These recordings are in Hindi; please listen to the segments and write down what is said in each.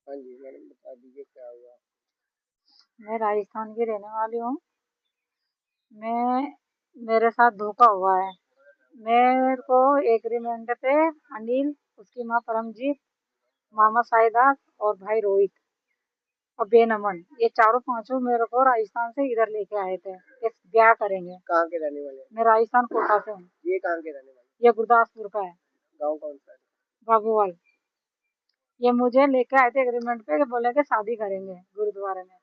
हाँ जी मैडम, बता दीजिए क्या हुआ। मैं राजस्थान की रहने वाली हूँ। मैं मेरे साथ धोखा हुआ है। मेरे को एग्रीमेंट पे अनिल, उसकी माँ परमजीत, मामा साईदास और भाई रोहित और बेनमन, ये चारों पांचों मेरे को राजस्थान से इधर लेके आए थे कि ब्याह करेंगे। कहाँ के रहने वाले हैं? मैं राजस्थान कोटा से हूँ। ये कहाँ के रहने वाले? ये गुरदासपुर का है, गाँव कौन सा है? बाबूवाल। ये मुझे लेके आए थे एग्रीमेंट पे कि बोले कि शादी करेंगे गुरुद्वारे में।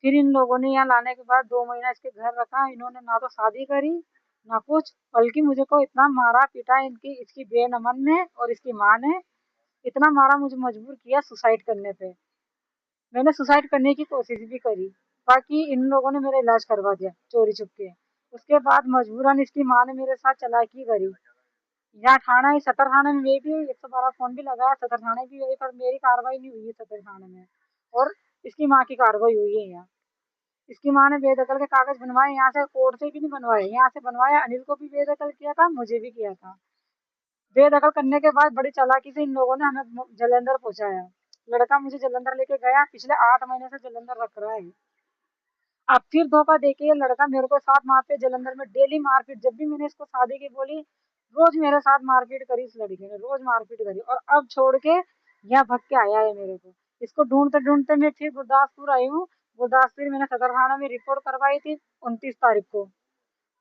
फिर इन लोगों ने यहाँ लाने के बाद 2 महीना इसके घर रखा। इन्होंने ना तो शादी करी ना कुछ, बल्कि मुझे को इतना मारा पीटा इनकी इसकी बेनमन ने और इसकी माँ ने इतना मारा, मुझे मजबूर किया सुसाइड करने पे। मैंने सुसाइड करने की कोशिश भी करी, बाकी इन लोगों ने मेरा इलाज करवा दिया चोरी छुपके। उसके बाद मजबूरन इसकी माँ ने मेरे साथ चालाकी करी। यहाँ थाना है, सदर थाने में मैं भी 112 फोन भी लगाया, सदर थाने भी गई, पर मेरी कार्रवाई नहीं हुई है सदर थाने में। और इसकी माँ की कार्रवाई हुई है यहाँ। इसकी माँ ने बेदखल के कागज बनवाए, यहाँ से कोर्ट से भी नहीं बनवाए, यहाँ से बनवाया। अनिल को भी बेदखल किया था, मुझे भी किया था। बेदखल करने के बाद बड़ी चालाकी से इन लोगों ने हमें जलंधर पहुंचाया। लड़का मुझे जलंधर लेके गया, पिछले 8 महीने से जलंधर रख रहा है। अब फिर धोखा देके ये लड़का मेरे को साथ वहाँ पे जलंधर में डेली मारपीट, जब भी मैंने इसको शादी की बोली, रोज मेरे साथ मारपीट करी। इस लड़के ने रोज मारपीट करी और अब छोड़ के यहाँ भग के आया है मेरे को। इसको ढूंढते ढूंढते मैं फिर गुरदासपुर आई हूँ। गुरदासपुर मैंने सदर थाना में रिपोर्ट करवाई थी 29 तारीख को।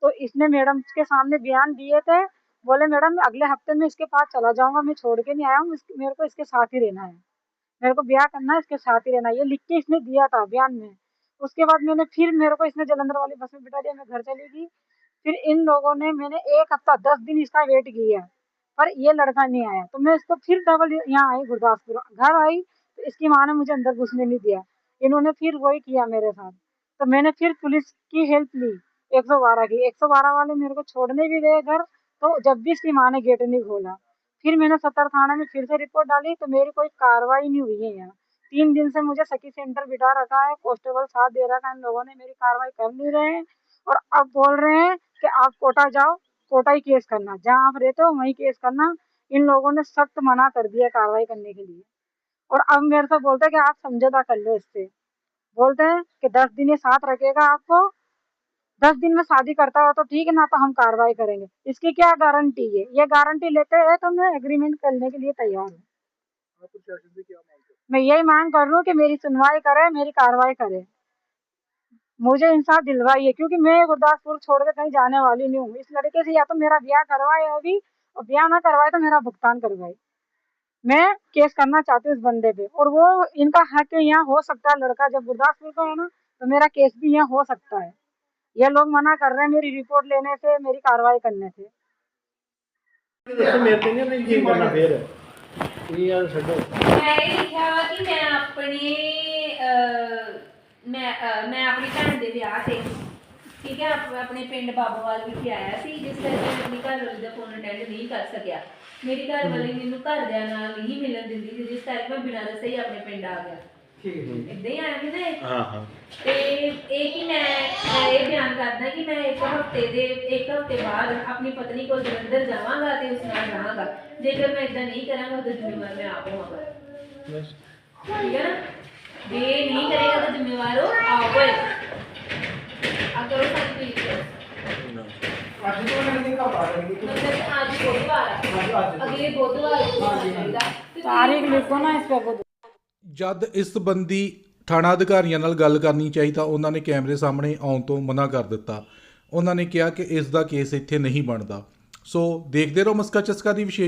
तो इसने मैडम के सामने बयान दिए थे, बोले मैडम मैं अगले हफ्ते में इसके पास चला जाऊंगा, मैं छोड़ के नहीं आया हूँ, मेरे को इसके साथ ही रहना है, मेरे को ब्याह करना है, इसके साथ ही रहना है, ये लिख के इसने दिया था बयान में। उसके बाद मैंने फिर मेरे को इसने जलंधर वाली बस में बिठा दिया, मैं घर चली गई। फिर इन लोगों ने मैंने 1 हफ्ता 10 दिन इसका वेट किया, पर ये लड़का नहीं आया। तो मैं इसको फिर डबल यहाँ आई गुरदासपुर, घर आई तो इसकी माँ ने मुझे अंदर घुसने नहीं दिया। इन्होंने फिर वही किया मेरे साथ। तो मैंने फिर पुलिस की हेल्प ली, 112 की। 112 वाले मेरे को छोड़ने भी गए घर, तो जब भी इसकी माँ ने गेट नहीं खोला। फिर मैंने सत्तर थाना में फिर से रिपोर्ट डाली, तो मेरी कोई कार्रवाई नहीं हुई है यहाँ। 3 दिन से मुझे सखी सेंटर बिठा रखा है, कांस्टेबल साथ दे रखा है, इन लोगों ने मेरी कार्रवाई कर नहीं रहे हैं। और अब बोल रहे हैं कि आप कोटा जाओ, कोटा ही केस करना, जहाँ आप रहते हो वहीं केस करना। इन लोगों ने सख्त मना कर दिया कार्रवाई करने के लिए। और अब मेरे से बोलते हैं कि आप समझौता कर लो इससे। बोलते हैं कि 10 दिन ये साथ रखेगा आपको, 10 दिन में शादी करता हो तो ठीक है, ना तो हम कार्रवाई करेंगे। इसकी क्या गारंटी है? ये गारंटी लेते हैं तो मैं एग्रीमेंट करने के लिए तैयार हूँ। मैं यही मांग कर रही हूँ कि मेरी सुनवाई करे, मेरी कार्रवाई करे, मुझे इंसाफ दिलवाइए, क्योंकि मैं गुरदासपुर छोड़ के कहीं जाने वाली नहीं हूँ। इस लड़के से या तो मेरा ब्याह करवाए अभी, और ब्याह ना करवाए तो मेरा भुगतान करवाए। मैं केस करना चाहती हूँ इस बंदे पे, और वो इनका हक है, यहाँ हो सकता है। लड़का जब गुरदासपुर का है ना, तो मेरा केस भी यहाँ हो सकता है। ये लोग मना कर रहे हैं मेरी रिपोर्ट लेने से, मेरी कार्रवाई करने से। मेरे को नहीं जी करना फिर ये यार छोड़ो। मैं ये लिखा वा कि मैं अपने मैं अपनी भैन के ब्याह से ठीक है अपने पिंड बाबूवाल विखे आया सी, जिस करके मैं अपनी घरवाली का फोन अटेंड नहीं कर सकिया। मेरी घरवाली मैनू घरदियां नाल नहीं मिलन दिंदी सी, जिस करके मैं बिना दसे ही अपने पिंड आ गया। इदां ही आया ना। हाँ हाँ। ते एक ही मैं ये बयान करदा कि मैं एक हफ्ते बाद अपनी पत्नी को जलंधर जावांगा ते उस नाल रहांगा। जेकर मैं इदां नहीं करांगा तो जिम्मेवार मैं आप होवांगा। ठीक है ना? जे नहीं करेगा तो जिम्मेवार हो आप होएगा। अगर वो सारी प्लीज मतलब आज बुधवार, अगले बुधवार तारीख लिखो ना इस पे। ਜਦ ਇਸ ਸੰਬੰਧੀ ਥਾਣਾ ਅਧਿਕਾਰੀਆਂ ਨਾਲ ਗੱਲ ਕਰਨੀ ਚਾਹੀ ਤਾਂ ਉਹਨਾਂ ਨੇ ਕੈਮਰੇ ਸਾਹਮਣੇ ਆਉਣ ਤੋਂ ਮਨਾ ਕਰ ਦਿੱਤਾ। ਉਹਨਾਂ ਨੇ ਕਿਹਾ ਕਿ ਇਸ ਦਾ ਕੇਸ ਇੱਥੇ ਨਹੀਂ ਬਣਦਾ। ਸੋ ਦੇਖਦੇ ਰਹੋ ਮਸਕਾ ਚਸਕਾ ਦੀ ਵਿਸ਼ੇਸ਼